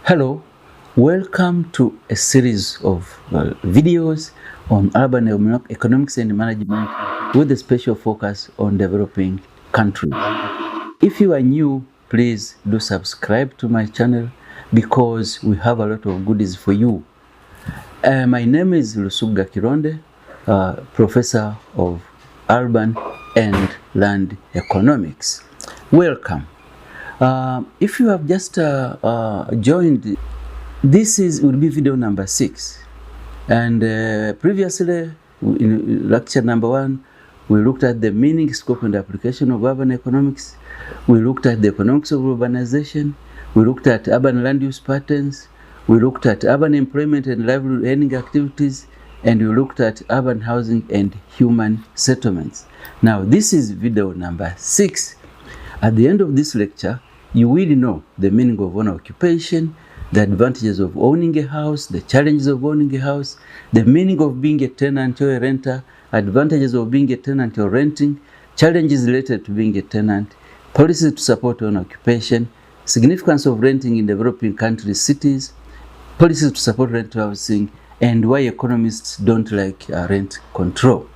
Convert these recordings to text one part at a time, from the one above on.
Hello, welcome to a series of videos on urban economics and management with a special focus on developing countries. If you are new, please do subscribe to my channel because we have a lot of goodies for you. My name is Lusuga Kironde, Professor of Urban and Land Economics. Welcome. If you have just joined, this will be video number 6. And previously, in lecture number 1, we looked at the meaning, scope, and application of urban economics. We looked at the economics of urbanization. We looked at urban land use patterns. We looked at urban employment and livelihood earning activities. And we looked at urban housing and human settlements. Now, this is video number 6. At the end of this lecture, you will know the meaning of owner occupation, the advantages of owning a house, the challenges of owning a house, the meaning of being a tenant or a renter, advantages of being a tenant or renting, challenges related to being a tenant, policies to support owner occupation, significance of renting in developing countries, cities, policies to support rental housing, and why economists don't like rent control.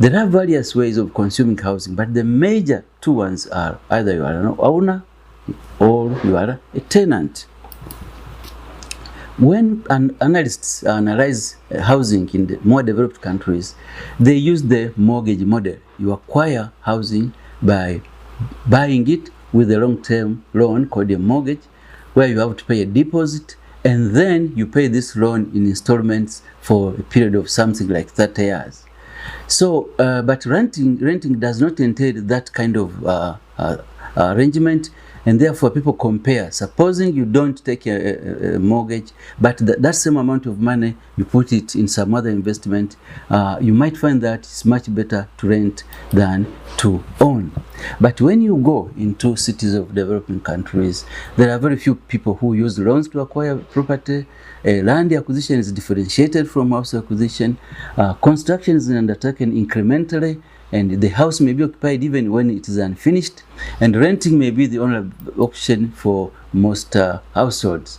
There are various ways of consuming housing, but the major two ones are either you are an owner or you are a tenant. When analysts analyze housing in the more developed countries, they use the mortgage model. You acquire housing by buying it with a long-term loan called a mortgage, where you have to pay a deposit, and then you pay this loan in installments for a period of something like 30 years. So, but renting does not entail that kind of arrangement, and therefore people compare. Supposing you don't take a mortgage, but that same amount of money you put it in some other investment, you might find that it's much better to rent than to own. But when you go into cities of developing countries, there are very few people who use loans to acquire property. Land acquisition is differentiated from house acquisition. Construction is undertaken incrementally, and the house may be occupied even when it is unfinished, and renting may be the only option for most households.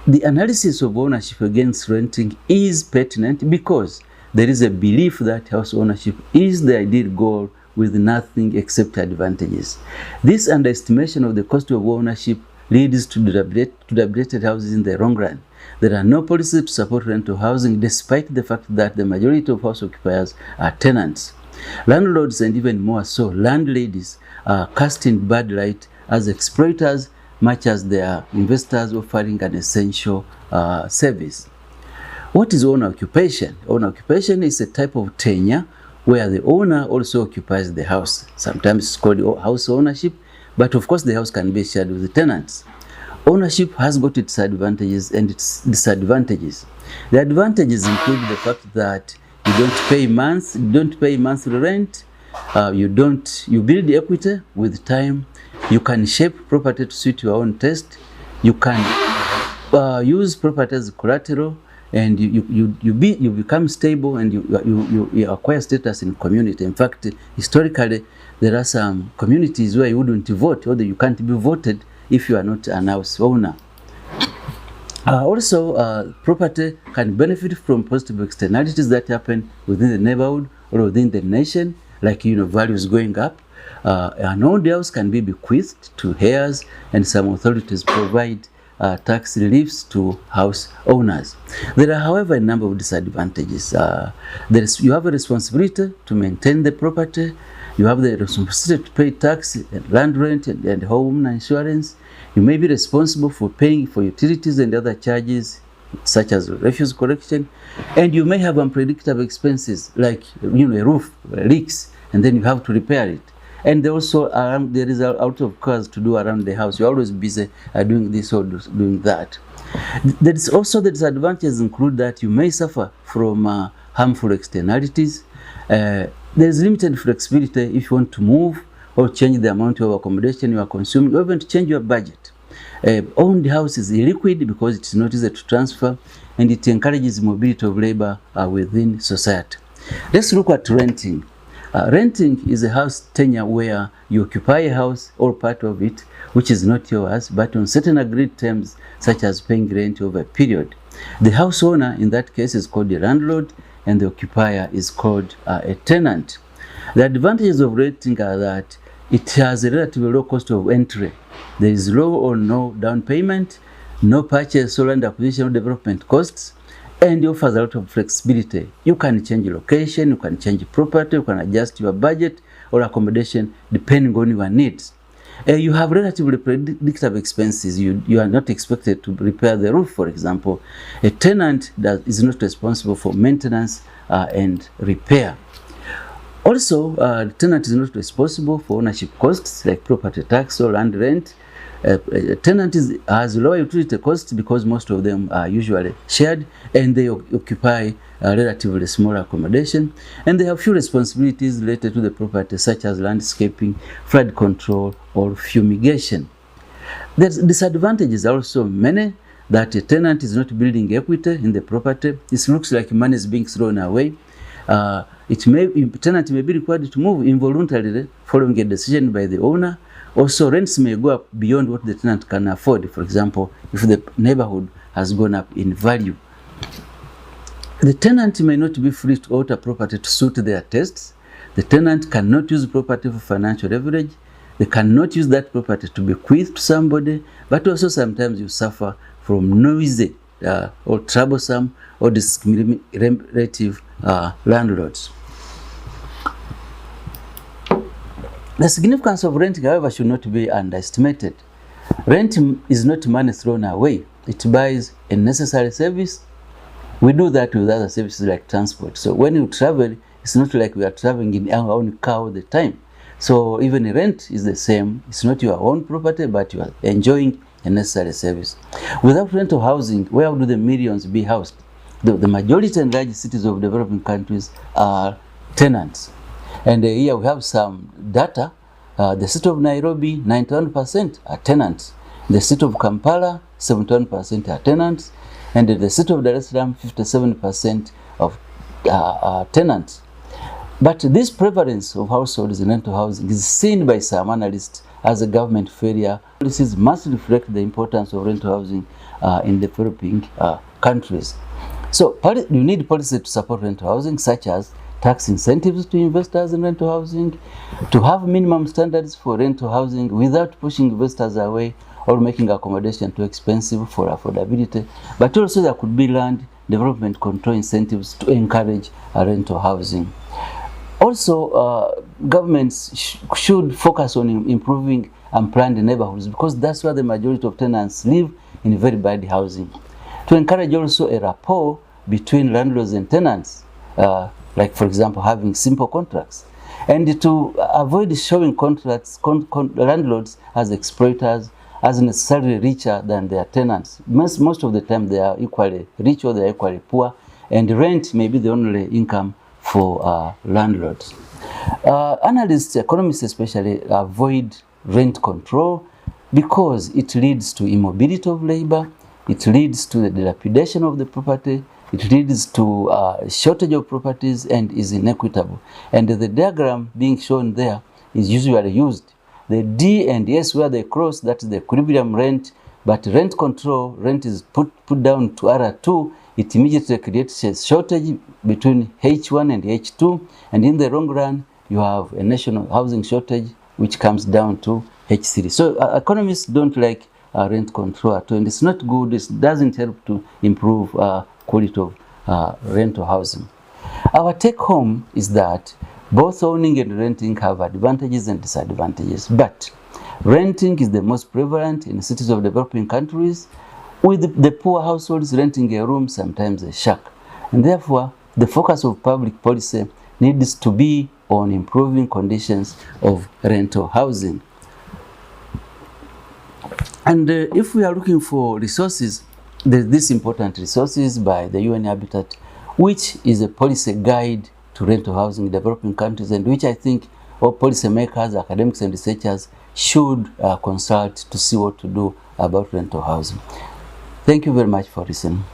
The analysis of ownership against renting is pertinent because there is a belief that house ownership is the ideal goal with nothing except advantages. This underestimation of the cost of ownership leads to dilapidated houses in the long run. There are no policies to support rental housing, despite the fact that the majority of house occupiers are tenants. Landlords, and even more so, landladies, are cast in bad light as exploiters, much as they are investors offering an essential service. What is owner occupation? Owner occupation is a type of tenure where the owner also occupies the house. Sometimes it's called house ownership, but of course the house can be shared with the tenants. Ownership has got its advantages and its disadvantages. The advantages include the fact that you don't pay monthly rent, you build equity with time, you can shape property to suit your own taste, you can use property as collateral, and you become stable, and you acquire status in community. In fact, historically, there are some communities where you wouldn't vote, or you can't be voted if you are not an house owner. Also, property can benefit from positive externalities that happen within the neighborhood or within the nation, like values going up. An owned house can be bequeathed to heirs, and some authorities provide tax reliefs to house owners. There are, however, a number of disadvantages. You have a responsibility to maintain the property. You have the responsibility to pay tax, and land rent, and home insurance. You may be responsible for paying for utilities and other charges, such as refuse collection, and you may have unpredictable expenses like a roof leaks, and then you have to repair it. And also there is a lot of cars to do around the house. You're always busy doing this or doing that. There is also the disadvantages include that you may suffer from harmful externalities. There is limited flexibility if you want to move or change the amount of accommodation you are consuming, or even to change your budget. Owned house is illiquid because it is not easy to transfer, and it encourages mobility of labor within society. Let's look at renting. Renting is a house tenure where you occupy a house or part of it which is not yours, but on certain agreed terms, such as paying rent over a period. The house owner in that case is called a landlord, and the occupier is called a tenant. The advantages of renting are that it has a relatively low cost of entry. There is low or no down payment, no purchase or land acquisition or development costs, and it offers a lot of flexibility. You can change location, you can change property, you can adjust your budget or accommodation depending on your needs. You have relatively predictable expenses. You are not expected to repair the roof, for example. A tenant is not responsible for maintenance and repair. Also, the tenant is not responsible for ownership costs like property tax or land rent. A tenant has lower utility costs because most of them are usually shared, and they occupy a relatively small accommodation, and they have few responsibilities related to the property, such as landscaping, flood control, or fumigation. The disadvantages are also many, that a tenant is not building equity in the property. It looks like money is being thrown away. Tenant may be required to move involuntarily following a decision by the owner. Also, rents may go up beyond what the tenant can afford. For example, if the neighborhood has gone up in value. The tenant may not be free to alter property to suit their tastes. The tenant cannot use property for financial leverage. They cannot use that property to bequeath to somebody, but also sometimes you suffer from noisy or troublesome or discriminative landlords. The significance of renting, however, should not be underestimated. Rent is not money thrown away. It buys a necessary service. We do that with other services like transport. So when you travel, it's not like we are traveling in our own car all the time. So even rent is the same. It's not your own property, but you are enjoying a necessary service. Without rental housing, where would the millions be housed? The majority and large cities of developing countries are tenants. And here we have some data. The city of Nairobi, 91% are tenants. The city of Kampala, 71% are tenants. And the city of Dar es Salaam, 57% of tenants. But this prevalence of households in rental housing is seen by some analysts as a government failure. Policies must reflect the importance of rental housing in developing countries. So you need policy to support rental housing, such as tax incentives to investors in rental housing, to have minimum standards for rental housing without pushing investors away or making accommodation too expensive for affordability. But also there could be land development control incentives to encourage rental housing. Also, governments should focus on improving unplanned neighborhoods, because that's where the majority of tenants live, in very bad housing. To encourage also a rapport between landlords and tenants, like for example having simple contracts, and to avoid showing landlords as exploiters, as necessarily richer than their tenants. Most of the time they are equally rich or they are equally poor, and rent may be the only income for landlords. Analysts, economists especially, avoid rent control because it leads to immobility of labor, it leads to the dilapidation of the property, it leads to shortage of properties, and is inequitable. And the diagram being shown there is usually used. The D and S where they cross, that's the equilibrium rent, but rent control, rent is put down to R2, it immediately creates a shortage between H1 and H2, and in the long run, you have a national housing shortage which comes down to H3. So economists don't like rent control at all, and it's not good. It doesn't help to improve quality of rental housing. Our take home is that both owning and renting have advantages and disadvantages, but renting is the most prevalent in cities of developing countries, with the poor households renting a room, sometimes a shack. And therefore, the focus of public policy needs to be on improving conditions of rental housing. And if we are looking for resources, there's this important resources by the UN Habitat, which is a policy guide to rental housing in developing countries, and which I think all policymakers, academics, and researchers should consult to see what to do about rental housing. Thank you very much for listening.